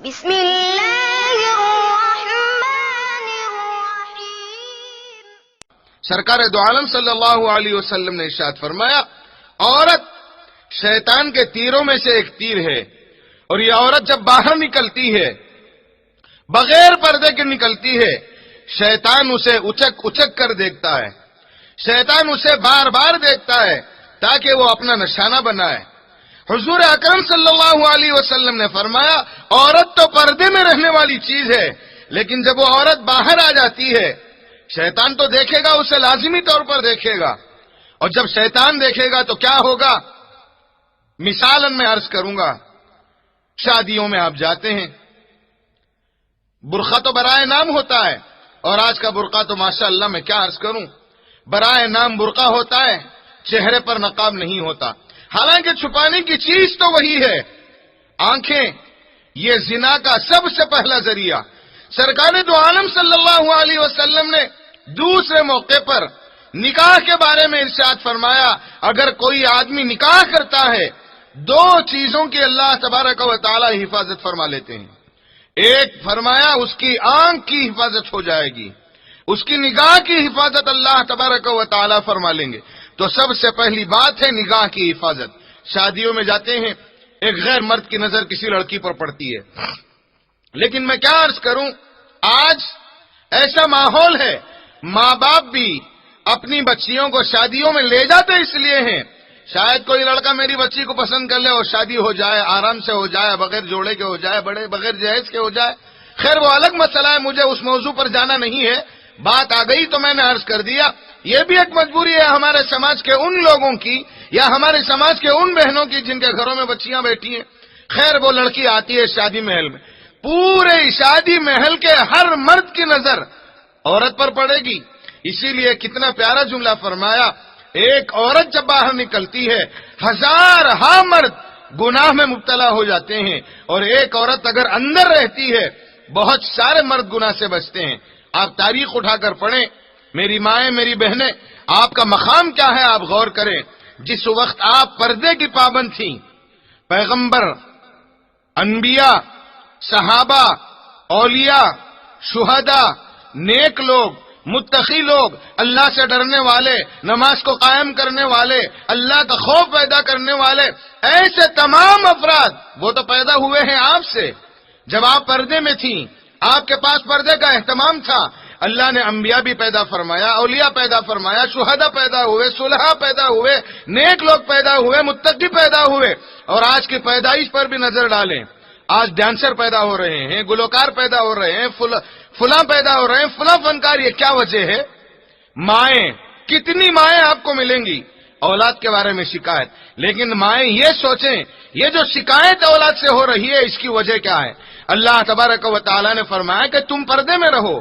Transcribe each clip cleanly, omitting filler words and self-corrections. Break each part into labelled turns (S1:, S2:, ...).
S1: بسم اللہ الرحمن الرحیم۔
S2: سرکار دو عالم صلی اللہ علیہ وسلم نے ارشاد فرمایا، عورت شیطان کے تیروں میں سے ایک تیر ہے، اور یہ عورت جب باہر نکلتی ہے، بغیر پردے کے نکلتی ہے، شیطان اسے اچک اچک کر دیکھتا ہے، شیطان اسے بار بار دیکھتا ہے تاکہ وہ اپنا نشانہ بنائے۔ حضور اکرم صلی اللہ علیہ وسلم نے فرمایا، عورت تو پردے میں رہنے والی چیز ہے، لیکن جب وہ عورت باہر آ جاتی ہے، شیطان تو دیکھے گا، اسے لازمی طور پر دیکھے گا، اور جب شیطان دیکھے گا تو کیا ہوگا؟ مثالاً میں عرض کروں گا، شادیوں میں آپ جاتے ہیں، برقع تو برائے نام ہوتا ہے، اور آج کا برقع تو ماشاءاللہ میں کیا عرض کروں، برائے نام برقع ہوتا ہے، چہرے پر نقاب نہیں ہوتا، حالانکہ چھپانے کی چیز تو وہی ہے۔ آنکھیں یہ زنا کا سب سے پہلا ذریعہ۔ سرکار دو عالم صلی اللہ علیہ وسلم نے دوسرے موقع پر نکاح کے بارے میں ارشاد فرمایا، اگر کوئی آدمی نکاح کرتا ہے، دو چیزوں کی اللہ تبارک و تعالی حفاظت فرما لیتے ہیں۔ ایک فرمایا اس کی آنکھ کی حفاظت ہو جائے گی، اس کی نگاہ کی حفاظت اللہ تبارک و تعالی فرما لیں گے۔ تو سب سے پہلی بات ہے نگاہ کی حفاظت۔ شادیوں میں جاتے ہیں، ایک غیر مرد کی نظر کسی لڑکی پر پڑتی ہے، لیکن میں کیا عرض کروں، آج ایسا ماحول ہے، ماں باپ بھی اپنی بچیوں کو شادیوں میں لے جاتے اس لیے ہیں، شاید کوئی لڑکا میری بچی کو پسند کر لے اور شادی ہو جائے، آرام سے ہو جائے، بغیر جوڑے کے ہو جائے، بغیر جہیز کے ہو جائے۔ خیر وہ الگ مسئلہ ہے، مجھے اس موضوع پر جانا نہیں ہے، بات آ گئی تو میں نے عرض کر دیا۔ یہ بھی ایک مجبوری ہے ہمارے سماج کے ان لوگوں کی، یا ہمارے سماج کے ان بہنوں کی جن کے گھروں میں بچیاں بیٹھی ہیں۔ خیر وہ لڑکی آتی ہے شادی محل میں، پورے شادی محل کے ہر مرد کی نظر عورت پر پڑے گی، اسی لیے کتنا پیارا جملہ فرمایا، ایک عورت جب باہر نکلتی ہے، ہزارہا مرد گناہ میں مبتلا ہو جاتے ہیں، اور ایک عورت اگر اندر رہتی ہے، بہت سارے مرد گناہ سے بچتے ہیں۔ آپ تاریخ اٹھا کر پڑھیں، میری مائیں، میری بہنیں، آپ کا مقام کیا ہے آپ غور کریں۔ جس وقت آپ پردے کی پابند تھیں، پیغمبر، انبیاء، صحابہ، اولیاء، شہداء، نیک لوگ، متقی لوگ، اللہ سے ڈرنے والے، نماز کو قائم کرنے والے، اللہ کا خوف پیدا کرنے والے، ایسے تمام افراد وہ تو پیدا ہوئے ہیں آپ سے۔ جب آپ پردے میں تھیں، آپ کے پاس پردے کا اہتمام تھا، اللہ نے انبیاء بھی پیدا فرمایا، اولیاء پیدا فرمایا، شہداء پیدا ہوئے، صلحاء پیدا ہوئے، نیک لوگ پیدا ہوئے، متقی پیدا ہوئے۔ اور آج کی پیدائش پر بھی نظر ڈالیں، آج ڈانسر پیدا ہو رہے ہیں، گلوکار پیدا ہو رہے ہیں، فلاں پیدا ہو رہے ہیں، فلاں فنکار۔ یہ کیا وجہ ہے؟ مائیں، کتنی مائیں آپ کو ملیں گی اولاد کے بارے میں شکایت، لیکن مائیں یہ سوچیں، یہ جو شکایت اولاد سے ہو رہی ہے اس کی وجہ کیا ہے؟ اللہ تبارک و تعالی نے فرمایا کہ تم پردے میں رہو،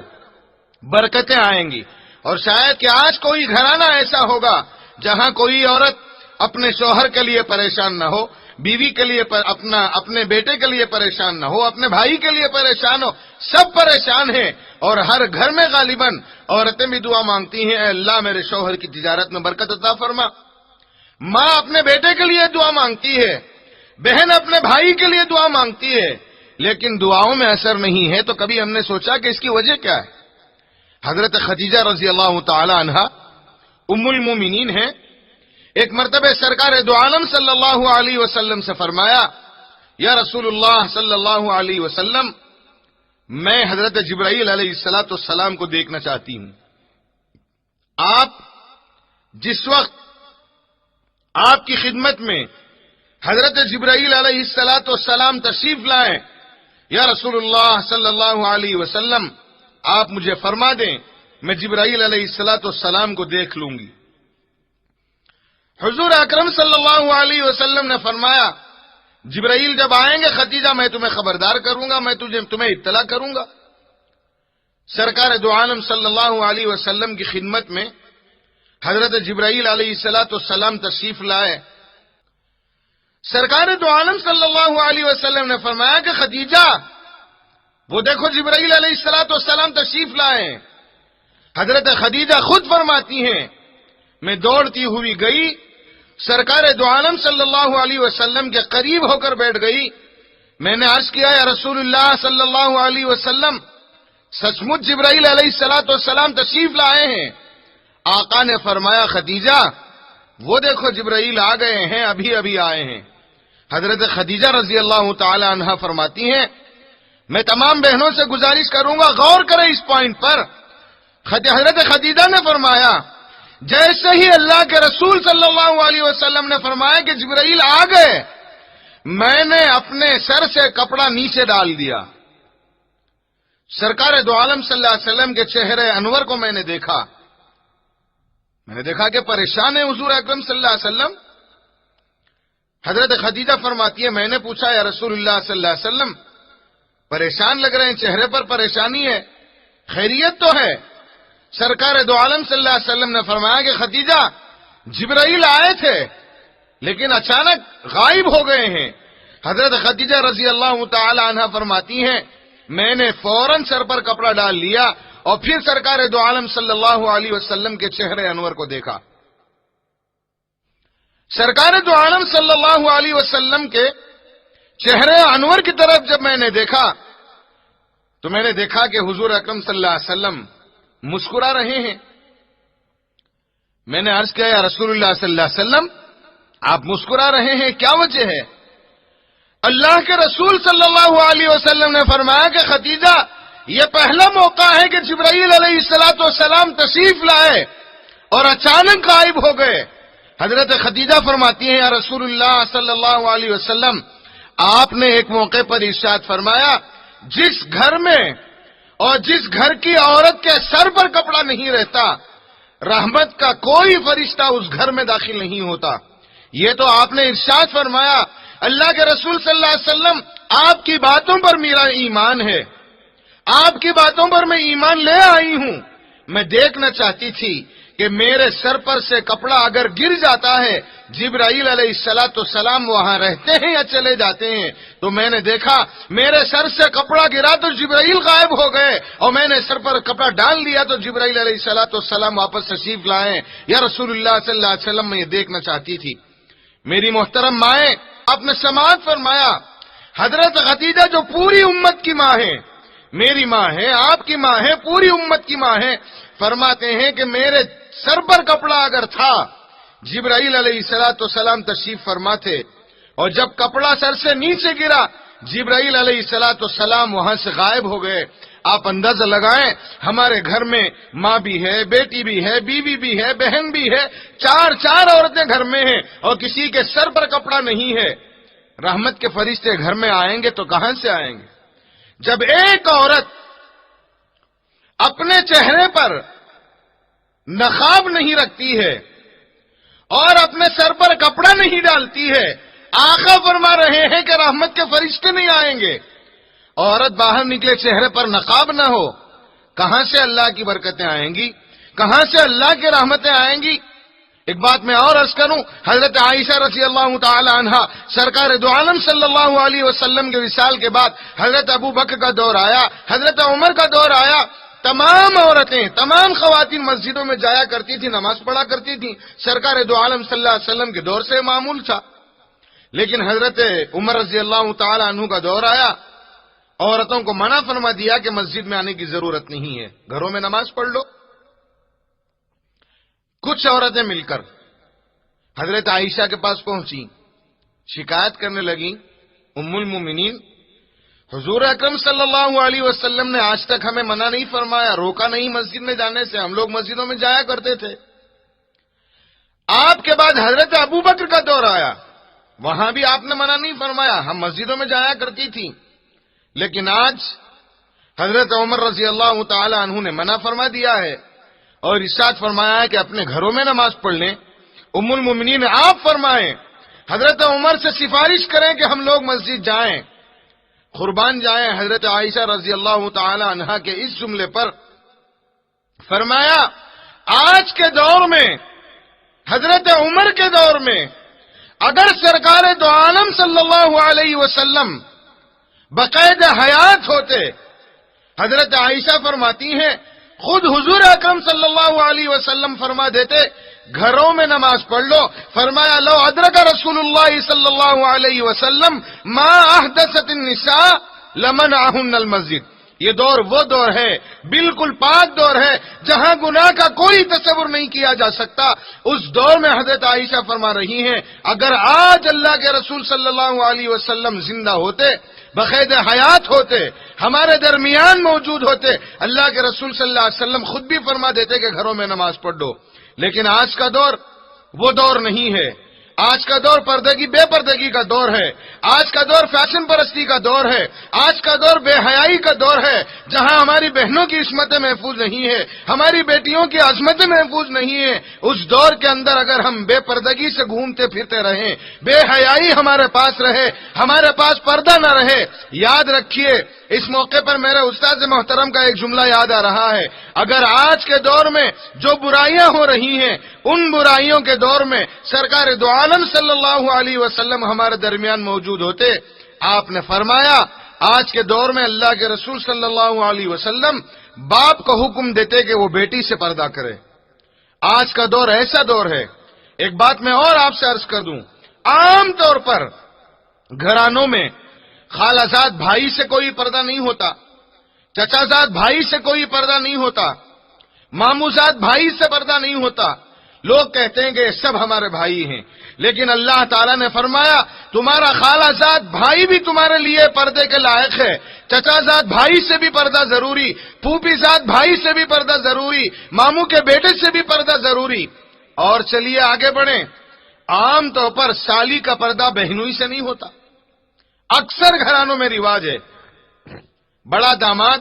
S2: برکتیں آئیں گی۔ اور شاید کہ آج کوئی گھرانہ ایسا ہوگا جہاں کوئی عورت اپنے شوہر کے لیے پریشان نہ ہو، بیوی کے لیے اپنے بیٹے کے لیے پریشان نہ ہو، اپنے بھائی کے لیے پریشان ہو، سب پریشان ہیں۔ اور ہر گھر میں غالباً عورتیں بھی دعا مانگتی ہیں، اے اللہ میرے شوہر کی تجارت میں برکت عطا فرما۔ ماں اپنے بیٹے کے لیے دعا مانگتی ہے، بہن اپنے بھائی کے لیے دعا مانگتی ہے، لیکن دعاؤں میں اثر نہیں ہے۔ تو کبھی ہم نے سوچا کہ اس کی وجہ کیا ہے؟ حضرت خدیجہ رضی اللہ تعالی عنہا ام المومنین ہیں، ایک مرتبہ سرکار دو عالم صلی اللہ علیہ وسلم سے فرمایا، یا رسول اللہ صلی اللہ علیہ وسلم، میں حضرت جبرائیل علیہ السلام کو دیکھنا چاہتی ہوں۔ آپ جس وقت آپ کی خدمت میں حضرت جبرائیل علیہ السلام تشریف لائیں، یا رسول اللہ صلی اللہ علیہ وسلم، آپ مجھے فرما دیں، میں جبرائیل علیہ السلام کو دیکھ لوں گی۔ حضور اکرم صلی اللہ علیہ وسلم نے فرمایا، جبرائیل جب آئیں گے خدیجہ میں تمہیں خبردار کروں گا، میں تمہیں اطلاع کروں گا۔ سرکار دو عالم صلی اللہ علیہ وسلم کی خدمت میں حضرت جبرائیل علیہ السلام تشریف لائے۔ سرکار دو عالم صلی اللہ علیہ وسلم نے فرمایا کہ خدیجہ وہ دیکھو جبرائیل علیہ السلام تشریف لائے۔ حضرت خدیجہ خود فرماتی ہیں، میں دوڑتی ہوئی گئی، سرکار دو عالم صلی اللہ علیہ وسلم کے قریب ہو کر بیٹھ گئی، میں نے عرض کیا یا رسول اللہ صلی اللہ علیہ وسلم، سچ مچ جبرائیل علیہ الصلوۃ والسلام تشریف لائے ہیں؟ آقا نے فرمایا خدیجہ وہ دیکھو جبرائیل آ گئے ہیں، ابھی ابھی آئے ہیں۔ حضرت خدیجہ رضی اللہ تعالی عنہا فرماتی ہیں میں تمام بہنوں سے گزارش کروں گا غور کریں اس پوائنٹ پر۔ حضرت خدیجہ نے فرمایا جیسے ہی اللہ کے رسول صلی اللہ علیہ وسلم نے فرمایا کہ جبرائیل آ گئے، میں نے اپنے سر سے کپڑا نیچے ڈال دیا۔ سرکار دو عالم صلی اللہ علیہ وسلم کے چہرے انور کو میں نے دیکھا کہ پریشان ہے حضور اکرم صلی اللہ علیہ وسلم۔ حضرت خدیجہ فرماتی ہے میں نے پوچھا یا رسول اللہ صلی اللہ علیہ وسلم پریشان لگ رہے ہیں، چہرے پر پریشانی ہے، خیریت تو ہے؟ سرکار دو عالم صلی اللہ علیہ وسلم نے فرمایا کہ خدیجہ جبرائیل آئے تھے لیکن اچانک غائب ہو گئے ہیں۔ حضرت خدیجہ رضی اللہ تعالی عنہ فرماتی ہیں میں نے فوراً سر پر کپڑا ڈال لیا اور پھر سرکار دو عالم صلی اللہ علیہ وسلم کے چہرے انور کو دیکھا۔ سرکار دو عالم صلی اللہ علیہ وسلم کے چہرے انور کی طرف جب میں نے دیکھا تو میں نے دیکھا کہ حضور اکرم صلی اللہ علیہ وسلم مسکرا رہے ہیں۔ میں نے عرض کیا یا رسول اللہ صلی اللہ علیہ وسلم آپ مسکرا رہے ہیں، کیا وجہ ہے؟ اللہ کے رسول صلی اللہ علیہ وسلم نے فرمایا کہ خدیجہ یہ پہلا موقع ہے کہ جبرائیل علیہ الصلوۃ والسلام تشریف لائے اور اچانک غائب ہو گئے۔ حضرت خدیجہ فرماتی ہیں یا رسول اللہ صلی اللہ علیہ وسلم آپ نے ایک موقع پر ارشاد فرمایا جس گھر میں اور جس گھر کی عورت کے سر پر کپڑا نہیں رہتا رحمت کا کوئی فرشتہ اس گھر میں داخل نہیں ہوتا۔ یہ تو آپ نے ارشاد فرمایا۔ اللہ کے رسول صلی اللہ علیہ وسلم آپ کی باتوں پر میرا ایمان ہے، آپ کی باتوں پر میں ایمان لے آئی ہوں۔ میں دیکھنا چاہتی تھی کہ میرے سر پر سے کپڑا اگر گر جاتا ہے جبرائیل علیہ الصلوۃ والسلام وہاں رہتے ہیں یا چلے جاتے ہیں، تو میں نے دیکھا میرے سر سے کپڑا گرا تو جبرائیل غائب ہو گئے اور میں نے سر پر کپڑا ڈال دیا تو جبرائیل علیہ الصلوۃ والسلام واپس تشریف لائے۔ یا رسول اللہ صلی اللہ علیہ وسلم میں یہ دیکھنا چاہتی تھی۔ میری محترم مائیں آپ نے سماعت فرمایا حضرت خدیجہ جو پوری امت کی ماں ہے، میری ماں ہے، آپ کی ماں ہے، پوری امت کی ماں ہے، فرماتے ہیں کہ میرے سر پر کپڑا اگر تھا جبرائیل علیہ الصلوۃ والسلام تشریف فرما تھے اور جب کپڑا سر سے نیچے گرا جبرائیل علیہ الصلوۃ والسلام وہاں سے غائب ہو گئے۔ آپ اندازہ لگائیں ہمارے گھر میں ماں بھی ہے، بیٹی بھی ہے، بیوی بھی ہے، بہن بھی ہے، چار عورتیں گھر میں ہیں اور کسی کے سر پر کپڑا نہیں ہے، رحمت کے فرشتے گھر میں آئیں گے تو کہاں سے آئیں گے؟ جب ایک عورت اپنے چہرے پر نقاب نہیں رکھتی ہے اور اپنے سر پر کپڑا نہیں ڈالتی ہے، آقا فرما رہے ہیں کہ رحمت کے فرشتے نہیں آئیں گے۔ عورت باہر نکلے چہرے پر نقاب نہ ہو، کہاں سے اللہ کی برکتیں آئیں گی؟ کہاں سے اللہ کی رحمتیں آئیں گی؟ ایک بات میں اور عرض کروں، حضرت عائشہ رضی اللہ تعالی عنہا سرکار دو عالم صلی اللہ علیہ وسلم کے وصال کے بعد حضرت ابو بکر کا دور آیا، حضرت عمر کا دور آیا، تمام عورتیں، تمام خواتین مسجدوں میں جایا کرتی تھی، نماز پڑھا کرتی تھی، سرکار دو عالم صلی اللہ علیہ وسلم کے دور سے معمول تھا۔ لیکن حضرت عمر رضی اللہ تعالی عنہ کا دور آیا، عورتوں کو منع فرما دیا کہ مسجد میں آنے کی ضرورت نہیں ہے، گھروں میں نماز پڑھ لو۔ کچھ عورتیں مل کر حضرت عائشہ کے پاس پہنچی، شکایت کرنے لگیں ام المومنین حضور اکرم صلی اللہ علیہ وسلم نے آج تک ہمیں منع نہیں فرمایا، روکا نہیں مسجد میں جانے سے، ہم لوگ مسجدوں میں جایا کرتے تھے۔ آپ کے بعد حضرت ابو بکر کا دور آیا، وہاں بھی آپ نے منع نہیں فرمایا، ہم مسجدوں میں جایا کرتی تھی، لیکن آج حضرت عمر رضی اللہ تعالی عنہ نے منع فرما دیا ہے اور ارشاد فرمایا ہے کہ اپنے گھروں میں نماز پڑھ لیں۔ ام المومنین آپ فرمائیں، حضرت عمر سے سفارش کریں کہ ہم لوگ مسجد جائیں، قربان جائیں حضرت عائشہ رضی اللہ تعالی عنہا کے اس جملے پر۔ فرمایا آج کے دور میں، حضرت عمر کے دور میں، اگر سرکار دو عالم صلی اللہ علیہ وسلم باقاعدہ حیات ہوتے، حضرت عائشہ فرماتی ہیں خود حضور اکرم صلی اللہ علیہ وسلم فرما دیتے گھروں میں نماز پڑھ لو. فرمایا لو ادرک رسول اللہ صلی اللہ علیہ وسلم ما احدثت النساء لمنعهن المسجد. یہ دور وہ دور ہے، بالکل پاک دور ہے، جہاں گناہ کا کوئی تصور نہیں کیا جا سکتا. اس دور میں حضرت عائشہ فرما رہی ہیں اگر آج اللہ کے رسول صلی اللہ علیہ وسلم زندہ ہوتے، بقید حیات ہوتے، ہمارے درمیان موجود ہوتے، اللہ کے رسول صلی اللہ علیہ وسلم خود بھی فرما دیتے کہ گھروں میں نماز پڑھ دو. لیکن آج کا دور وہ دور نہیں ہے. آج کا دور پردگی بے پردگی کا دور ہے. آج کا دور فیشن پرستی کا دور ہے. آج کا دور بے حیائی کا دور ہے، جہاں ہماری بہنوں کی عصمتیں محفوظ نہیں ہے، ہماری بیٹیوں کی عظمتیں محفوظ نہیں ہے. اس دور کے اندر اگر ہم بے پردگی سے گھومتے پھرتے رہیں، بے حیائی ہمارے پاس رہے، ہمارے پاس پردہ نہ رہے، یاد رکھیے اس موقع پر میرے استاد محترم کا ایک جملہ یاد آ رہا ہے. اگر آج کے دور میں جو برائیاں ہو رہی ہیں، ان برائیوں کے دور میں سرکار دو عالم صلی اللہ علیہ وسلم ہمارے درمیان موجود ہوتے. آپ نے فرمایا آج کے دور میں اللہ کے رسول صلی اللہ علیہ وسلم باپ کو حکم دیتے کہ وہ بیٹی سے پردہ کرے. آج کا دور ایسا دور ہے. ایک بات میں اور آپ سے عرض کر دوں، عام طور پر گھرانوں میں خالہ زاد بھائی سے کوئی پردہ نہیں ہوتا، چچا زاد بھائی سے کوئی پردہ نہیں ہوتا، ماموں زاد بھائی سے پردہ نہیں ہوتا. لوگ کہتے ہیں کہ یہ سب ہمارے بھائی ہیں، لیکن اللہ تعالیٰ نے فرمایا تمہارا خالہ زاد بھائی بھی تمہارے لیے پردے کے لائق ہے. چچا زاد بھائی سے بھی پردہ ضروری، پھوپھی زاد بھائی سے بھی پردہ ضروری، ماموں کے بیٹے سے بھی پردہ ضروری. اور چلیے آگے بڑھیں. عام طور پر سالی کا پردہ بہنوئی سے نہیں ہوتا. اکثر گھرانوں میں رواج ہے بڑا داماد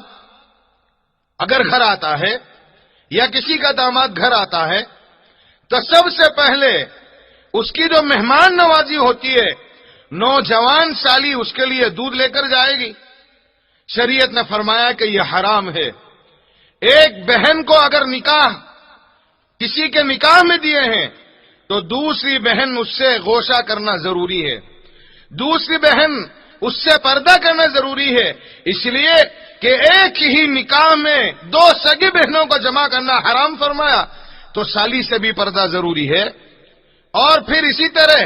S2: اگر گھر آتا ہے یا کسی کا داماد گھر آتا ہے تو سب سے پہلے اس کی جو مہمان نوازی ہوتی ہے، نوجوان سالی اس کے لیے دودھ لے کر جائے گی. شریعت نے فرمایا کہ یہ حرام ہے. ایک بہن کو اگر نکاح کسی کے نکاح میں دیے ہیں تو دوسری بہن اس سے غوشہ کرنا ضروری ہے، دوسری بہن اس سے پردہ کرنا ضروری ہے. اس لیے کہ ایک ہی نکاح میں دو سگی بہنوں کو جمع کرنا حرام فرمایا، تو سالی سے بھی پردہ ضروری ہے. اور پھر اسی طرح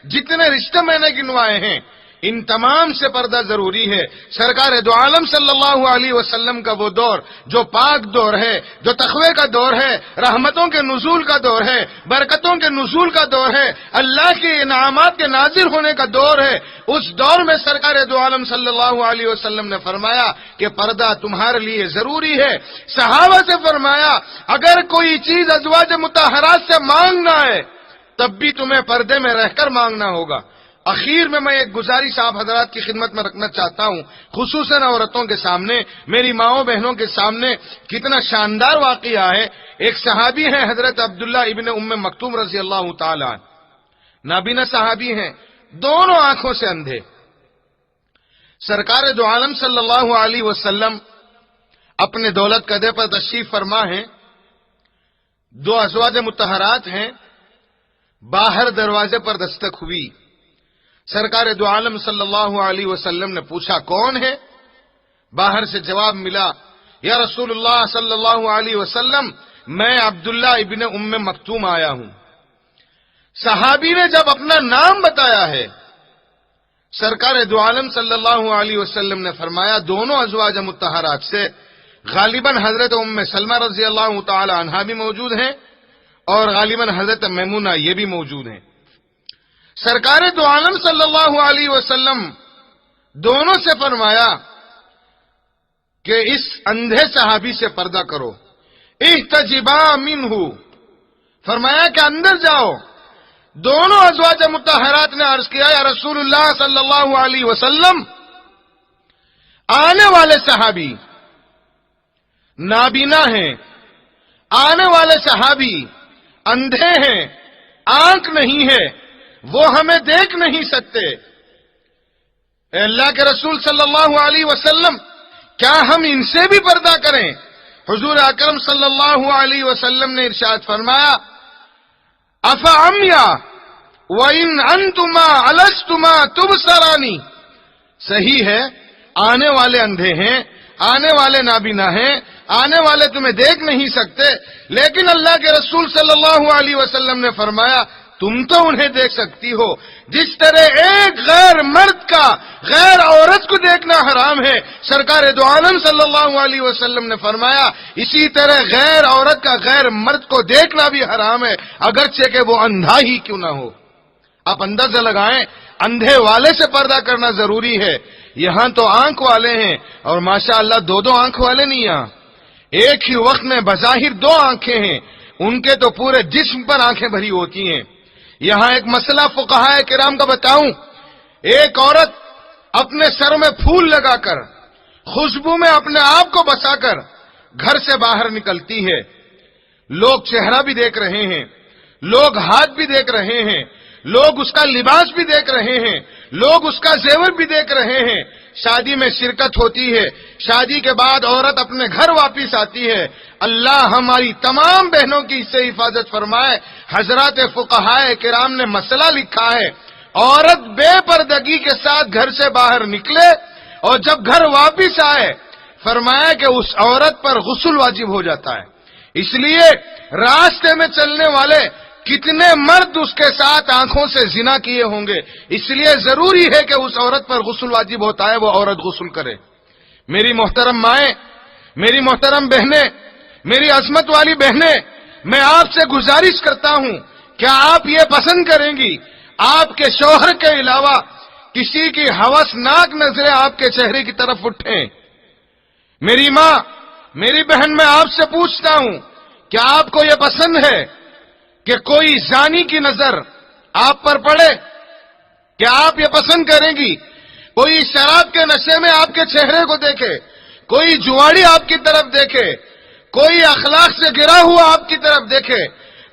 S2: جتنے رشتے میں نے گنوائے ہیں ان تمام سے پردہ ضروری ہے. سرکار دو عالم صلی اللہ علیہ وسلم کا وہ دور جو پاک دور ہے، جو تقوی کا دور ہے، رحمتوں کے نزول کا دور ہے، برکتوں کے نزول کا دور ہے، اللہ کے انعامات کے نازل ہونے کا دور ہے. اس دور میں سرکار دو عالم صلی اللہ علیہ وسلم نے فرمایا کہ پردہ تمہارے لیے ضروری ہے. صحابہ سے فرمایا اگر کوئی چیز ازواج مطہرات سے مانگنا ہے تب بھی تمہیں پردے میں رہ کر مانگنا ہوگا. اخیر میں ایک گزارش آپ حضرات کی خدمت میں رکھنا چاہتا ہوں، خصوصاً عورتوں کے سامنے، میری ماؤں بہنوں کے سامنے. کتنا شاندار واقعہ ہے. ایک صحابی ہیں حضرت عبداللہ ابن ام مکتوم رضی اللہ تعالی عنہ، نابینا صحابی ہیں، دونوں آنکھوں سے اندھے. سرکار دو عالم صلی اللہ علیہ وسلم اپنے دولت قدے پر تشریف فرما ہیں. دو ازواج مطہرات ہیں. باہر دروازے پر دستک ہوئی. سرکار دو عالم صلی اللہ علیہ وسلم نے پوچھا کون ہے؟ باہر سے جواب ملا یا رسول اللہ صلی اللہ علیہ وسلم میں عبداللہ ابن ام مکتوم آیا ہوں. صحابی نے جب اپنا نام بتایا ہے سرکار دو عالم صلی اللہ علیہ وسلم نے فرمایا دونوں ازواج مطہرات سے غالباً حضرت ام سلمہ رضی اللہ تعالی عنہا بھی موجود ہیں اور غالباً حضرت میمونہ یہ بھی موجود ہیں. سرکار دو عالم صلی اللہ علیہ وسلم دونوں سے فرمایا کہ اس اندھے صحابی سے پردہ کرو. احتجبا منہ، فرمایا کہ اندر جاؤ. دونوں ازواج مطہرات نے عرض کیا یا رسول اللہ صلی اللہ علیہ وسلم آنے والے صحابی نابینا ہیں، آنے والے صحابی اندھے ہیں، آنکھ نہیں ہے، وہ ہمیں دیکھ نہیں سکتے. اے اللہ کے رسول صلی اللہ علیہ وسلم کیا ہم ان سے بھی پردہ کریں؟ حضور اکرم صلی اللہ علیہ وسلم نے ارشاد فرمایا افعمیا وَإِنْ أَنْتُمَا أَلَسْتُمَا تُبْصَرَانِ. صحیح ہے آنے والے اندھے ہیں، آنے والے نابینا ہیں، آنے والے تمہیں دیکھ نہیں سکتے، لیکن اللہ کے رسول صلی اللہ علیہ وسلم نے فرمایا تم تو انہیں دیکھ سکتی ہو۔ جس طرح ایک غیر مرد کا غیر عورت کو دیکھنا حرام ہے، سرکار دو عالم صلی اللہ علیہ وسلم نے فرمایا اسی طرح غیر عورت کا غیر مرد کو دیکھنا بھی حرام ہے، اگرچہ کہ وہ اندھا ہی کیوں نہ ہو۔ آپ اندازہ لگائیں، اندھے والے سے پردہ کرنا ضروری ہے۔ یہاں تو آنکھ والے ہیں، اور ماشاءاللہ دو آنکھ والے نہیں، یہاں ایک ہی وقت میں بظاہر دو آنکھیں ہیں، ان کے تو پورے جسم پر آنکھیں بھری ہوتی ہیں۔ یہاں ایک مسئلہ فقہائے کرام کا بتاؤں، ایک عورت اپنے سر میں پھول لگا کر، خوشبو میں اپنے آپ کو بسا کر گھر سے باہر نکلتی ہے، لوگ چہرہ بھی دیکھ رہے ہیں، لوگ ہاتھ بھی دیکھ رہے ہیں، لوگ اس کا لباس بھی دیکھ رہے ہیں، لوگ اس کا زیور بھی دیکھ رہے ہیں، شادی میں شرکت ہوتی ہے، شادی کے بعد عورت اپنے گھر واپس آتی ہے۔ اللہ ہماری تمام بہنوں کی اس سے حفاظت فرمائے۔ حضرات فقہائے کرام نے مسئلہ لکھا ہے، عورت بے پردگی کے ساتھ گھر سے باہر نکلے اور جب گھر واپس آئے، فرمایا کہ اس عورت پر غسل واجب ہو جاتا ہے۔ اس لیے راستے میں چلنے والے کتنے مرد اس کے ساتھ آنکھوں سے زنا کیے ہوں گے، اس لیے ضروری ہے کہ اس عورت پر غسل واجب ہوتا ہے، وہ عورت غسل کرے۔ میری محترم مائیں، میری محترم بہنیں، میری عظمت والی بہنیں، میں آپ سے گزارش کرتا ہوں، کیا آپ یہ پسند کریں گی آپ کے شوہر کے علاوہ کسی کی ہوسناک نظریں آپ کے چہرے کی طرف اٹھیں؟ میری ماں، میری بہن، میں آپ سے پوچھتا ہوں، کیا آپ کو یہ پسند ہے کہ کوئی زانی کی نظر آپ پر پڑے؟ کیا آپ یہ پسند کریں گی کوئی شراب کے نشے میں آپ کے چہرے کو دیکھے، کوئی جواڑی آپ کی طرف دیکھے، کوئی اخلاق سے گرا ہوا آپ کی طرف دیکھے؟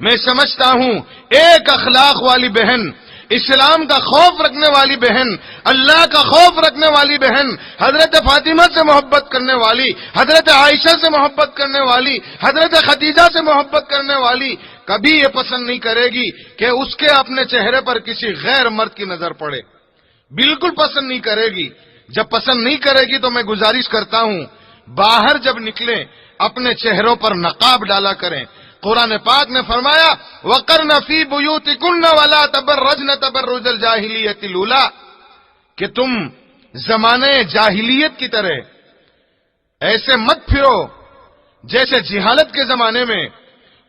S2: میں سمجھتا ہوں ایک اخلاق والی بہن، اسلام کا خوف رکھنے والی بہن، اللہ کا خوف رکھنے والی بہن، حضرت فاطمہ سے محبت کرنے والی، حضرت عائشہ سے محبت کرنے والی، حضرت خدیجہ سے محبت کرنے والی، کبھی یہ پسند نہیں کرے گی کہ اس کے اپنے چہرے پر کسی غیر مرد کی نظر پڑے، بالکل پسند نہیں کرے گی۔ جب پسند نہیں کرے گی تو میں گزارش کرتا ہوں باہر جب نکلیں اپنے چہروں پر نقاب ڈالا کریں۔ قرآن پاک نے فرمایا وَقَرْنَ فِي بُيُوتِكُنَّ وَلَا تَبَرَّجْنَ تَبَرُّجَ الْجَاهِلِيَّةِ الْأُولَىٰ، کہ تم زمانے جاہلیت کی طرح ایسے مت پھرو جیسے جہالت کے زمانے میں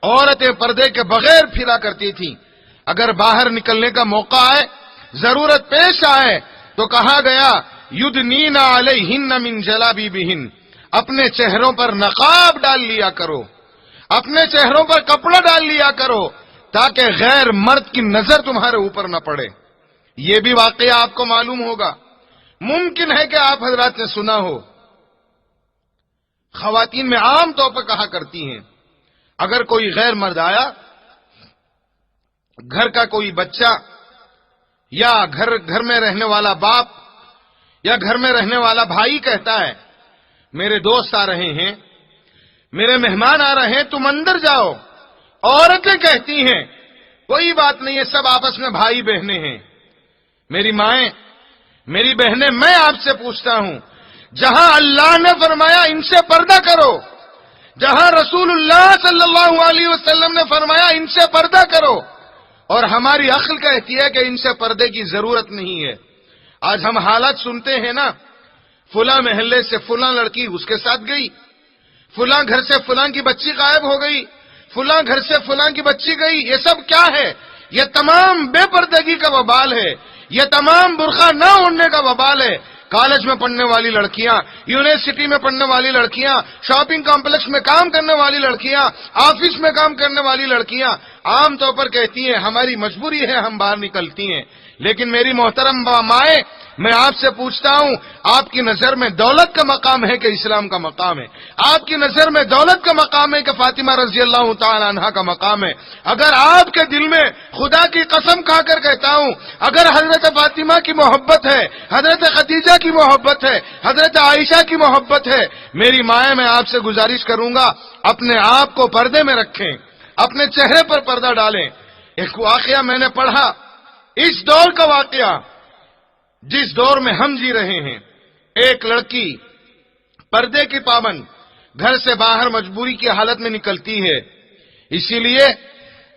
S2: عورتیں پردے کے بغیر پھرا کرتی تھیں۔ اگر باہر نکلنے کا موقع آئے، ضرورت پیش آئے، تو کہا گیا یدنین علیہن من جلابیبہن، اپنے چہروں پر نقاب ڈال لیا کرو، اپنے چہروں پر کپڑا ڈال لیا کرو، تاکہ غیر مرد کی نظر تمہارے اوپر نہ پڑے۔ یہ بھی واقعہ آپ کو معلوم ہوگا، ممکن ہے کہ آپ حضرات نے سنا ہو، خواتین میں عام طور پر کہا کرتی ہیں اگر کوئی غیر مرد آیا، گھر کا کوئی بچہ یا گھر میں رہنے والا باپ یا گھر میں رہنے والا بھائی کہتا ہے میرے دوست آ رہے ہیں، میرے مہمان آ رہے ہیں، تم اندر جاؤ۔ عورتیں کہتی ہیں کوئی بات نہیں ہے، سب آپس میں بھائی بہنیں ہیں۔ میری مائیں، میری بہنیں، میں آپ سے پوچھتا ہوں، جہاں اللہ نے فرمایا ان سے پردہ کرو، جہاں رسول اللہ صلی اللہ علیہ وسلم نے فرمایا ان سے پردہ کرو، اور ہماری عقل کہتی ہے کہ ان سے پردے کی ضرورت نہیں ہے، آج ہم حالات سنتے ہیں نا، فلاں محلے سے فلاں لڑکی اس کے ساتھ گئی، فلاں گھر سے فلاں کی بچی غائب ہو گئی، فلاں گھر سے فلاں کی بچی گئی۔ یہ سب کیا ہے؟ یہ تمام بے پردگی کا وبال ہے، یہ تمام برقع نہ اوڑھنے کا وبال ہے۔ کالج میں پڑھنے والی لڑکیاں، یونیورسٹی میں پڑھنے والی لڑکیاں، شاپنگ کمپلیکس میں کام کرنے والی لڑکیاں، آفس میں کام کرنے والی لڑکیاں عام طور پر کہتی ہیں ہماری مجبوری ہے، ہم باہر نکلتی ہیں۔ لیکن میری محترم مائیں، میں آپ سے پوچھتا ہوں، آپ کی نظر میں دولت کا مقام ہے کہ اسلام کا مقام ہے؟ آپ کی نظر میں دولت کا مقام ہے کہ فاطمہ رضی اللہ تعالی عنہا کا مقام ہے؟ اگر آپ کے دل میں، خدا کی قسم کھا کر کہتا ہوں، اگر حضرت فاطمہ کی محبت ہے، حضرت خدیجہ کی محبت ہے، حضرت عائشہ کی محبت ہے، میری مائیں، میں آپ سے گزارش کروں گا اپنے آپ کو پردے میں رکھیں، اپنے چہرے پر پردہ ڈالیں۔ ایک واقعہ میں نے پڑھا، اس دور کا واقعہ جس دور میں ہم جی رہے ہیں، ایک لڑکی پردے کی پابند، گھر سے باہر مجبوری کی حالت میں نکلتی ہے. اسی لیے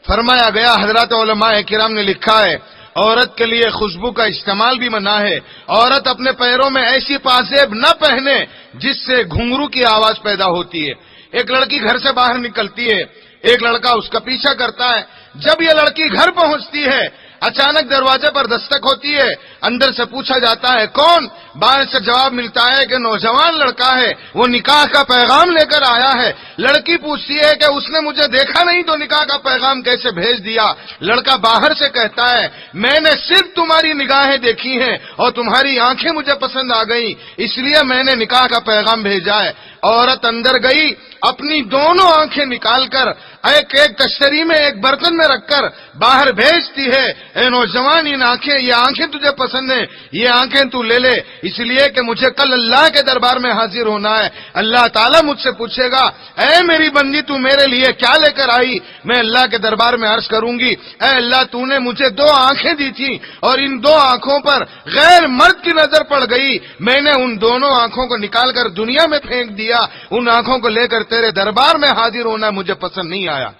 S2: فرمایا گیا، حضرات علماء کرام نے لکھا ہے، عورت کے لیے خوشبو کا استعمال بھی منع ہے. عورت اپنے پیروں میں ایسی پازیب نہ پہنے جس سے گھنگرو کی آواز پیدا ہوتی ہے. ایک لڑکی گھر سے باہر نکلتی ہے، ایک لڑکا اس کا پیچھا کرتا ہے. جب یہ لڑکی گھر پہنچتی ہے، اچانک دروازے پر دستک ہوتی ہے. اندر سے پوچھا جاتا ہے کون؟ باہر سے جواب ملتا ہے کہ نوجوان لڑکا ہے، وہ نکاح کا پیغام لے کر آیا ہے. لڑکی پوچھتی ہے کہ اس نے مجھے دیکھا نہیں تو نکاح کا پیغام کیسے بھیج دیا؟ لڑکا باہر سے کہتا ہے میں نے صرف تمہاری نگاہیں دیکھی ہیں اور تمہاری آنکھیں مجھے پسند آ گئی، اس لیے میں نے نکاح کا پیغام بھیجا ہے. عورت اندر گئی، اپنی دونوں آنکھیں نکال کر ایک تشتری میں ایک برتن میں رکھ کر باہر بھیجتی ہے، اے نوجوان یہ آنکھیں تجھے پسند ہیں، یہ آنکھیں تو لے لے، اس لیے کہ مجھے کل اللہ کے دربار میں حاضر ہونا ہے. اللہ تعالیٰ مجھ سے پوچھے گا اے میری بندی تو میرے لیے کیا لے کر آئی؟ میں اللہ کے دربار میں عرض کروں گی اے اللہ تو نے مجھے 2 آنکھیں دی تھی اور ان 2 آنکھوں پر غیر مرد کی نظر پڑ گئی، میں نے ان دونوں آنکھوں کو نکال کر دنیا میں پھینک دیا، ان آنکھوں کو لے کر تیرے دربار میں حاضر ہونا مجھے پسند نہیں آیا.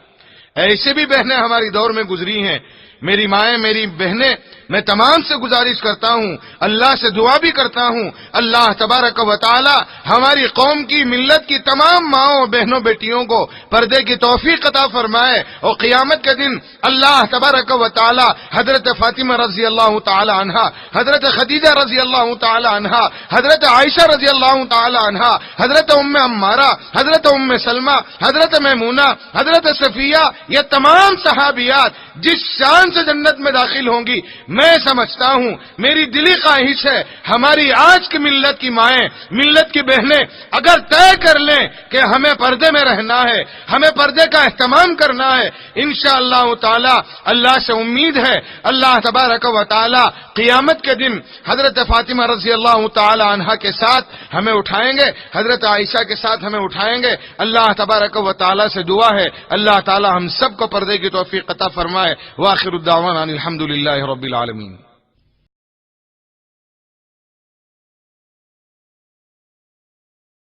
S2: ایسے بھی بہنیں ہماری دور میں گزری ہیں. میری مائیں، میری بہنیں، میں تمام سے گزارش کرتا ہوں، اللہ سے دعا بھی کرتا ہوں، اللہ تبارک و تعالی ہماری قوم کی، ملت کی تمام ماؤں، بہنوں، بیٹیوں کو پردے کی توفیق عطا فرمائے اور قیامت کے دن اللہ تبارک و تعالی حضرت فاطمہ رضی اللہ تعالی عنہا، حضرت خدیجہ رضی اللہ تعالی عنہا، حضرت عائشہ رضی اللہ تعالی عنہا، حضرت ام عمارہ، حضرت ام سلمہ، حضرت میمونہ، حضرت صفیہ، یہ تمام صحابیات جس شان سے جنت میں داخل ہوں گی، میں سمجھتا ہوں، میری دلی خواہش ہے ہماری آج کی ملت کی مائیں، ملت کی بہنیں اگر طے کر لیں کہ ہمیں پردے میں رہنا ہے، ہمیں پردے کا اہتمام کرنا ہے، انشاءاللہ تعالی اللہ سے امید ہے اللہ تبارک و تعالی قیامت کے دن حضرت فاطمہ رضی اللہ تعالی عنہا کے ساتھ ہمیں اٹھائیں گے، حضرت عائشہ کے ساتھ ہمیں اٹھائیں گے. اللہ تبارک و تعالی سے دعا ہے اللہ تعالی ہم سب کو پردے کی توفیق عطا فرمائے. واخر الدعوانا الحمدللہ رب العالمین.